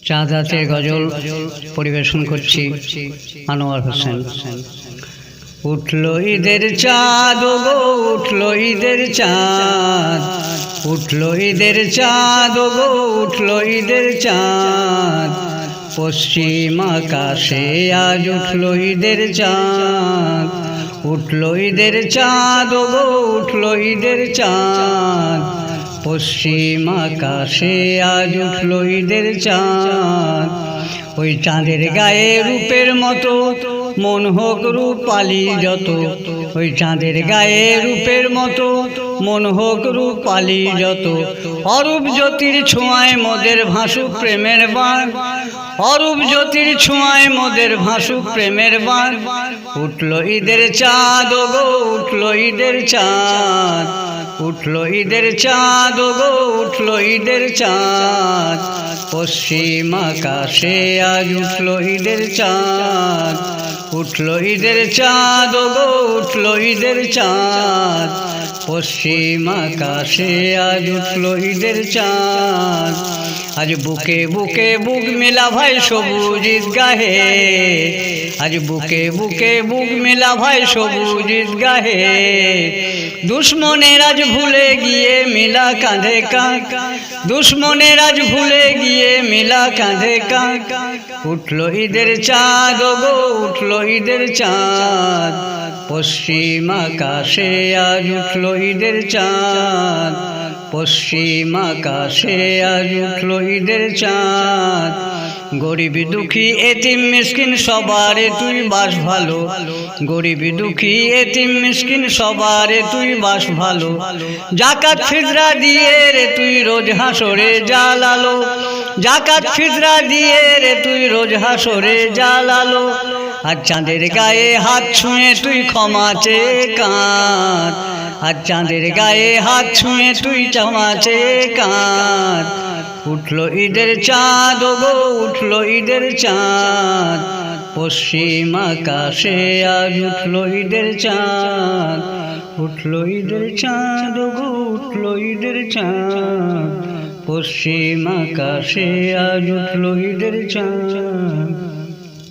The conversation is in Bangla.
চাঁদ রাতের গজল পরিবেশন করছি আনোয়ার হোসেন। উঠলো ঈদের চাঁদ গো উঠলো ঈদের চাঁদ, উঠলো ঈদের চাঁদ গো উঠলো ঈদের চাঁদ, পশ্চিম আকাশে আজ উঠলো ঈদের চাঁদ, উঠলো ঈদের চাঁদ গো উঠলো ঈদের চাঁদ, পশ্চিম আকাশে আজ উঠলো ঈদের চাঁদ। ওই চাঁদের গায়ে রূপের মতো মন হোক রূপালি যত, ওই চাঁদের গায়ে রূপের মতো মন হোক রূপালি যত, অরূপ জ্যোতির ছোঁয়ায় মোদের ভাসুক প্রেমের বাণ, অরূপ জ্যোতির ছোঁয়ায় মোদের ভাসুক প্রেমের বাণ। উঠলো ঈদের চাঁদ গো উঠলো ঈদের চাঁদ, উঠলো ঈদের চাঁদ গো উঠলো ঈদের চাঁদ, পশ্চিম আকাশে আজ উঠলো ঈদের চাঁদ, উঠলো ঈদের চাঁদ গো উঠলো ঈদের চাঁদ, পশ্চিম আকাশে আজ উঠলো ঈদের চাঁদ। আজ বুকে বুকে বুক মেলা ভাই সবুজ ঈদগাহে, আজ বুকে বুকে বুক মেলা ভাই সবুজ ঈদগাহে, দুশ্মনের আজ ভুলে গিয়ে মিলা কাঁধে কাঁধ, দুশ্মনের আজ ভুলে গিয়ে মিলা কাঁধে কাঁধ। উঠলো ঈদের চাঁদ গো উঠলো ঈদের চাঁদ, পশ্চিম আকাশে আজ উঠলো ঈদের চাঁদ, পশ্চিম আকাশে আজ উঠলো ঈদের চাঁদ। গরিব দুঃখী এতিম মিসকিন সবারে তুই বাস ভালো, গরিব দুঃখী এতিম মিসকিন সবারে তুই বাস ভালো, জাকাত ফিতরা দিয়ে রে তুই রোজ হাসরে জালালো, জাকাত ফিতরা দিয়ে রে তুই রোজ হাসরে জালালো। আর চাঁদের গায়ে হাত ছুঁয়ে তুই ক্ষমা চেয়ে কাঁদ, আর চাঁদের গায়ে হাত ছুঁয়ে তুই ক্ষমা চেয়ে কাঁদ। উঠলো ঈদের চাঁদ গো উঠলো ঈদের চাঁদ, পশ্চিম আকাশে আজ উঠলো ঈদের চাঁদ, উঠলো ঈদের চাঁদ গো উঠলো ঈদের চাঁদ, পশ্চিম আকাশে আজ উঠলো ঈদের চাঁদ।